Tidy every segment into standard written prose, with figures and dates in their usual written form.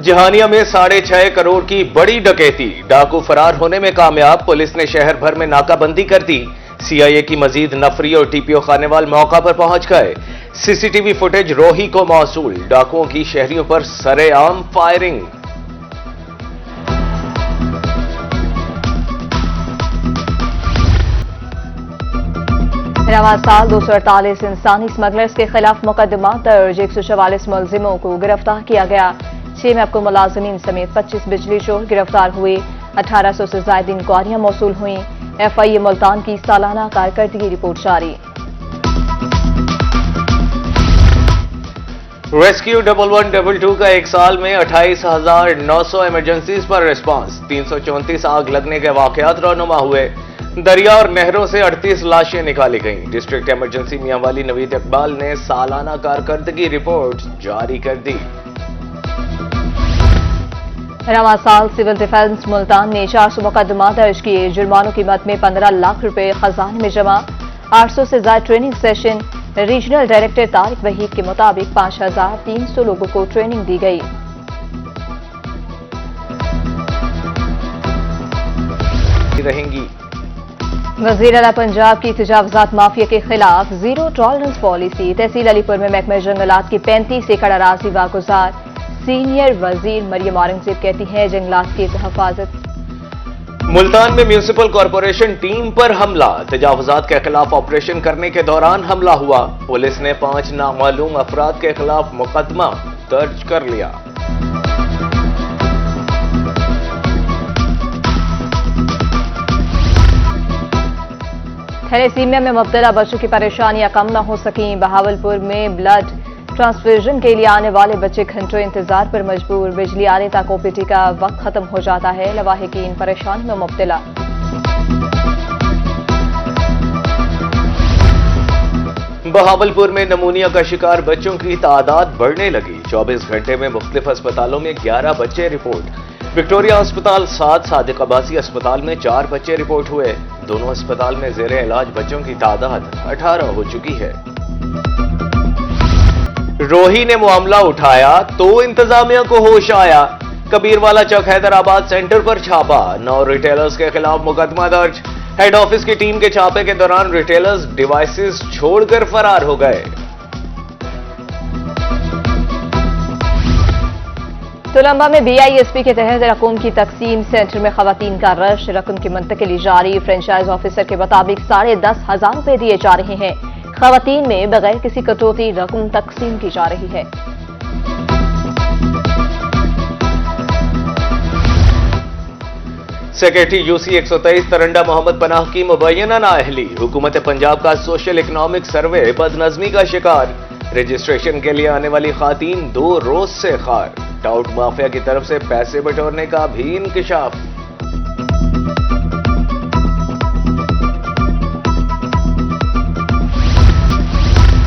जहानिया में 6.5 करोड़ की बड़ी डकैती, डाकू फरार होने में कामयाब। पुलिस ने शहर भर में नाकाबंदी कर दी। सीआईए की मजीद नफरी और टीपीओ खानेवाल मौका पर पहुंच गए। सीसीटीवी फुटेज रोही को मौसूल। डाकुओं की शहरियों पर सरेआम फायरिंग। रवां साल 248 इंसानी स्मगलर्स के खिलाफ मुकदमा दर्ज, 144 मुलजिमों को गिरफ्तार किया गया। 6 में आपको मुलाजमीन समेत 25 बिजली चोर गिरफ्तार हुए। 1800 से ज्यादा इंक्वायरियां मौसूल हुई। एफआईए मुल्तान की सालाना कारकर्दगी रिपोर्ट जारी। रेस्क्यू 1112 का एक साल में 28,900 इमरजेंसीज पर रिस्पांस। 334 आग लगने के वाकयात रौनुमा हुए। दरिया और नहरों से 38 लाशें निकाली गईं। डिस्ट्रिक्ट इमरजेंसी मियांवाली नवीद इकबाल ने सालाना कारकर्दगी रिपोर्ट जारी कर दी। रवां साल सिविल डिफेंस मुल्तान ने 400 मुकदमा दर्ज किए। जुर्मानों की मद में 15 लाख रुपए खजाने में जमा। 800 से ज्यादा training session. Regional director Tariq Waheed के मुताबिक 5,300 लोगों को ट्रेनिंग दी गई। रहेंगी वजीर आला पंजाब की तजावुजात माफिया के खिलाफ जीरो टॉलरेंस पॉलिसी। तहसील अलीपुर में महकमा जंगलात की 35 एकड़ अराजी वागुजार। सीनियर वजीर मरियम औरंगजेब कहती हैं जंगलात की हिफाजत। मुल्तान में म्यूनिसिपल कॉरपोरेशन टीम पर हमला। तजावुजात के खिलाफ ऑपरेशन करने के दौरान हमला हुआ। पुलिस ने 5 नामालूम अफराद के खिलाफ मुकदमा दर्ज कर लिया। थैलेसीमिया में मुब्तला बच्चों की परेशानियां कम न हो सकीं। बहावलपुर में ब्लड ट्रांसफ्यूजन के लिए आने वाले बच्चे घंटों इंतजार पर मजबूर। बिजली आने तक ओपीडी का वक्त खत्म हो जाता है। लवाहिकीन परेशानी में मुब्तला। बहावलपुर में नमूनिया का शिकार बच्चों की तादाद बढ़ने लगी। 24 घंटे में मुख्तलिफ अस्पतालों में 11 बच्चे रिपोर्ट। विक्टोरिया अस्पताल 7, सादिक अब्बासी अस्पताल में 4 बच्चे रिपोर्ट हुए। दोनों अस्पताल में जेर इलाज बच्चों की तादाद 18 हो चुकी है। रोही ने मामला उठाया तो इंतजामिया को होश आया। कबीरवाला चौक हैदराबाद सेंटर पर छापा। 9 रिटेलर्स के खिलाफ मुकदमा दर्ज। हेड ऑफिस की टीम के छापे के दौरान रिटेलर्स डिवाइसेस छोड़कर फरार हो गए। तुलंबा में बीआईएसपी के तहत रकूम की तकसीम। सेंटर में खवातीन का रश। रकम की मुंतकिली जारी। फ्रेंचाइज ऑफिसर के मुताबिक 10,500 रुपए दिए जा रहे हैं। खवातीन में बगैर किसी कटौती रकम तकसीम की जा रही है। सेक्रेटरी यूसी 123 तरंडा मोहम्मद पनाह की मुबैना नाअहली। हुकूमत पंजाब का सोशल इकोनॉमिक सर्वे बदनज़मी का शिकार। रजिस्ट्रेशन के लिए आने वाली खातीन 2 रोज से खार। टाउट माफिया की तरफ से पैसे बटोरने का भी इंकिशाफ।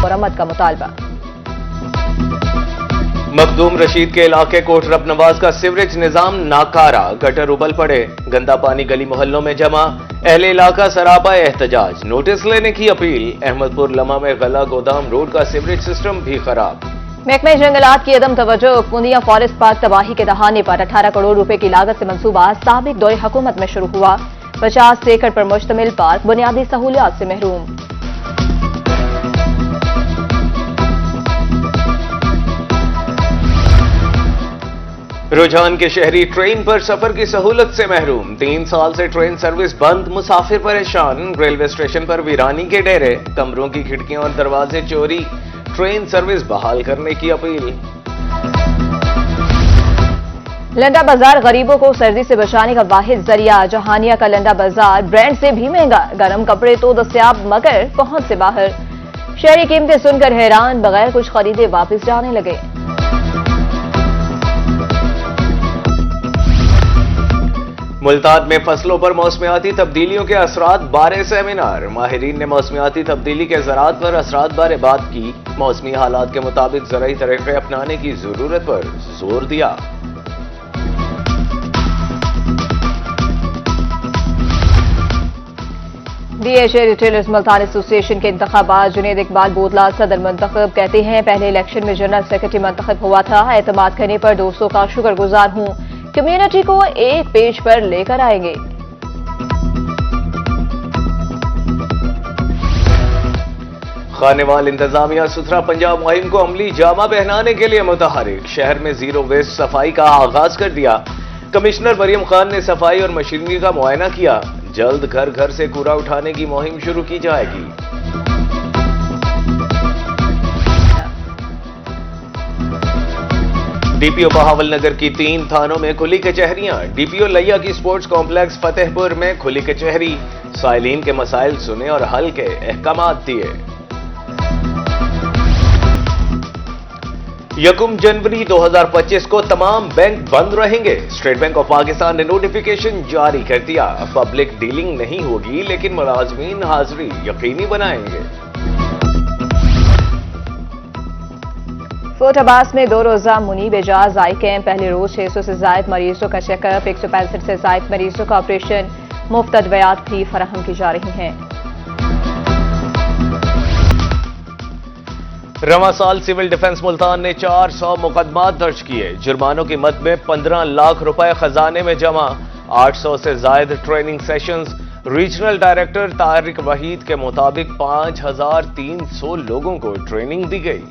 मरम्मत का मुतालबा। मखदूम रशीद के इलाके कोट रब नवाज का सीवरेज निजाम नाकारा। गटर उबल पड़े। गंदा पानी गली मोहल्लों में जमा। अहले इलाका सरापा एहतजाज। नोटिस लेने की अपील। अहमदपुर लमा में गला गोदाम रोड का सीवरेज सिस्टम भी खराब। महकमे जंगलात की अदम तवज्जो। पूनिया फॉरेस्ट पार्क तबाही के दहाने पर 18 करोड़ रुपए की लागत से मंसूबा साबिक दौरे हुकूमत में शुरू हुआ। 50 एकड़ पर मुश्तमिल पार्क बुनियादी सहूलियात से महरूम। रुझान के शहरी ट्रेन पर सफर की सहूलत से महरूम। 3 साल से ट्रेन सर्विस बंद। मुसाफिर परेशान। रेलवे स्टेशन पर वीरानी के डेरे। कमरों की खिड़कियां और दरवाजे चोरी। ट्रेन सर्विस बहाल करने की अपील। लंडा बाजार गरीबों को सर्दी से बचाने का वाहिद जरिया। जहानिया का लंडा बाजार ब्रांड से भी महंगा। गर्म कपड़े तो दस्तयाब मगर पहुंच से बाहर। शहरी कीमतें सुनकर हैरान। बगैर कुछ खरीदे वापस जाने लगे। मुल्तान में फसलों पर मौसमियाती तब्दीलियों के असरात बारे सेमिनार। माहिरीन ने मौसमियाती तब्दीली के ज़राअत पर असरात बारे बात की। मौसमी हालात के मुताबिक ज़राई तरीक़े अपनाने की जरूरत पर जोर दिया। DHA ریٹیلرز ملتان ایسوسی ایشن کے انتخابات جنید اقبال بودلا صدر منتخب کہتے ہیں پہلے الیکشن میں جنرل سیکرٹری منتخب ہوا تھا، اعتماد کرنے پر دوستوں کا شکر گزار ہوں، کمیونٹی کو ایک پیج پر لے کر آئیں گے۔ خانوال انتظامیہ ستھرا پنجاب مہم کو عملی جامہ پہنانے کے لیے متحرک، شہر میں زیرو ویسٹ صفائی کا آغاز کر دیا۔ کمشنر مریم خان نے صفائی اور مشینری کا معائنہ کیا، جلد گھر گھر سے کوڑا اٹھانے کی مہم شروع کی جائے گی۔ ڈی پی او بہاول نگر کی 3 تھانوں میں کھلی کچہریاں، ڈی پی او لیا کی سپورٹس کمپلیکس فتح پور میں کھلی کچہری، سائلین کے مسائل سنے اور حل کے احکامات دیے۔ 1 جنوری 2025 کو تمام بینک بند رہیں گے، اسٹیٹ بینک آف پاکستان نے نوٹیفیکیشن جاری کر دیا، پبلک ڈیلنگ نہیں ہوگی لیکن ملازمین حاضری یقینی بنائیں گے۔ فورٹ عباس میں 2 روزہ منیب اعجاز آئی کیمپ، پہلے روز 600 سے زائد مریضوں کا چیک اپ، 165 سے زائد مریضوں کا آپریشن، مفت ادویات بھی فراہم کی جا رہی ہیں۔ رواں سال سول ڈیفنس ملتان نے 400 مقدمات درج کیے، جرمانوں کی مد میں 15 لاکھ روپے خزانے میں جمع، 800 سے زائد training sessions, regional director Tariq Waheed کے مطابق 5300 لوگوں کو ٹریننگ دی گئی۔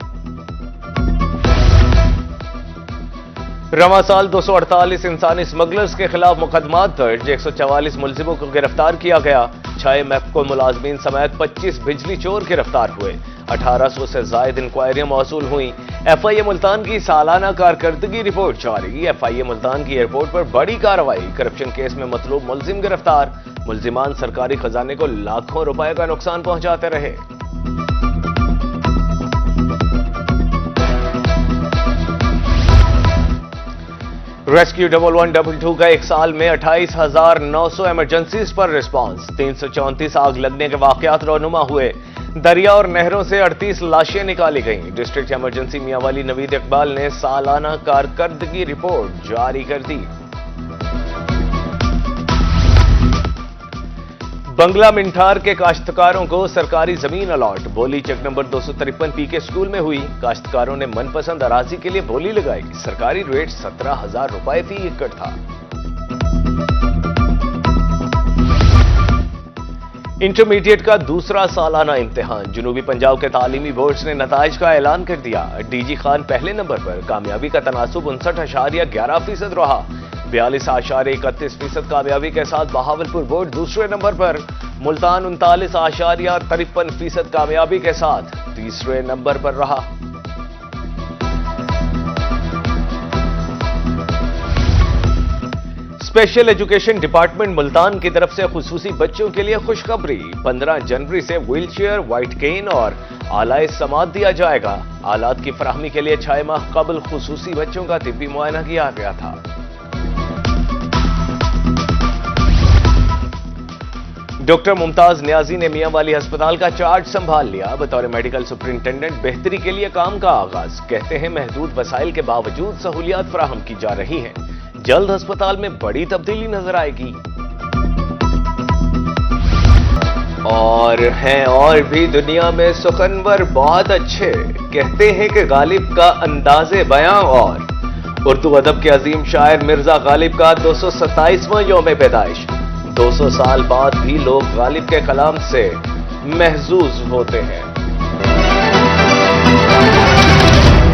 رواں سال 248 انسانی اسمگلرز کے خلاف مقدمات درج، 144 ملزموں کو گرفتار کیا گیا، 6 میپکو ملازمین سمیت 25 بجلی چور گرفتار ہوئے، 1800 سے زائد انکوائریاں موصول ہوئیں۔ ایف آئی اے ملتان کی سالانہ کارکردگی رپورٹ جاری، ایف آئی اے ملتان کی ایئرپورٹ پر بڑی کارروائی، کرپشن کیس میں مطلوب ملزم گرفتار، ملزمان سرکاری خزانے کو لاکھوں روپے کا نقصان پہنچاتے رہے۔ ریسکیو 1122 کا 1 سال میں 28,900 ایمرجنسیز پر ریسپانس، 334 آگ لگنے کے واقعات رونما ہوئے، دریا اور نہروں سے 38 لاشیں نکالی گئیں۔ ڈسٹرکٹ ایمرجنسی میاں والی نوید اقبال نے سالانہ کارکردگی رپورٹ جاری کر دی۔ بنگلہ منٹھار کے کاشتکاروں کو سرکاری زمین الاٹ، بولی چیک نمبر 253 پی کے اسکول میں ہوئی، کاشتکاروں نے من پسند اراضی کے لیے بولی لگائی، سرکاری ریٹ 17,000 روپے فی ایکڑ تھا۔ انٹرمیڈیٹ کا دوسرا سالانہ امتحان، جنوبی پنجاب کے تعلیمی بورڈز نے نتائج کا اعلان کر دیا، ڈی جی خان پہلے نمبر پر، کامیابی کا تناسب 59.11% رہا، 42.31% کامیابی کے ساتھ بہاولپور بورڈ دوسرے نمبر پر، ملتان 39.53% کامیابی کے ساتھ تیسرے نمبر پر رہا۔ اسپیشل ایجوکیشن ڈپارٹمنٹ ملتان کی طرف سے خصوصی بچوں کے لیے خوشخبری، 15 جنوری سے ویل چیئر، وائٹ کین اور آلائے سماعت دیا جائے گا، آلات کی فراہمی کے لیے 6 ماہ قبل خصوصی بچوں کا طبی معائنہ کیا گیا تھا۔ ڈاکٹر ممتاز نیازی نے میاں والی ہسپتال کا چارج سنبھال لیا، بطور میڈیکل سپرنٹینڈنٹ بہتری کے لیے کام کا آغاز، کہتے ہیں محدود وسائل کے باوجود سہولیات فراہم کی جا رہی ہیں، جلد ہسپتال میں بڑی تبدیلی نظر آئے گی۔ اور ہیں اور بھی دنیا میں سخنور بہت اچھے، کہتے ہیں کہ غالب کا انداز بیاں، اور اردو ادب کے عظیم شاعر مرزا غالب کا 227واں یوم پیدائش، 200 سال بعد بھی لوگ غالب کے کلام سے محظوظ ہوتے ہیں۔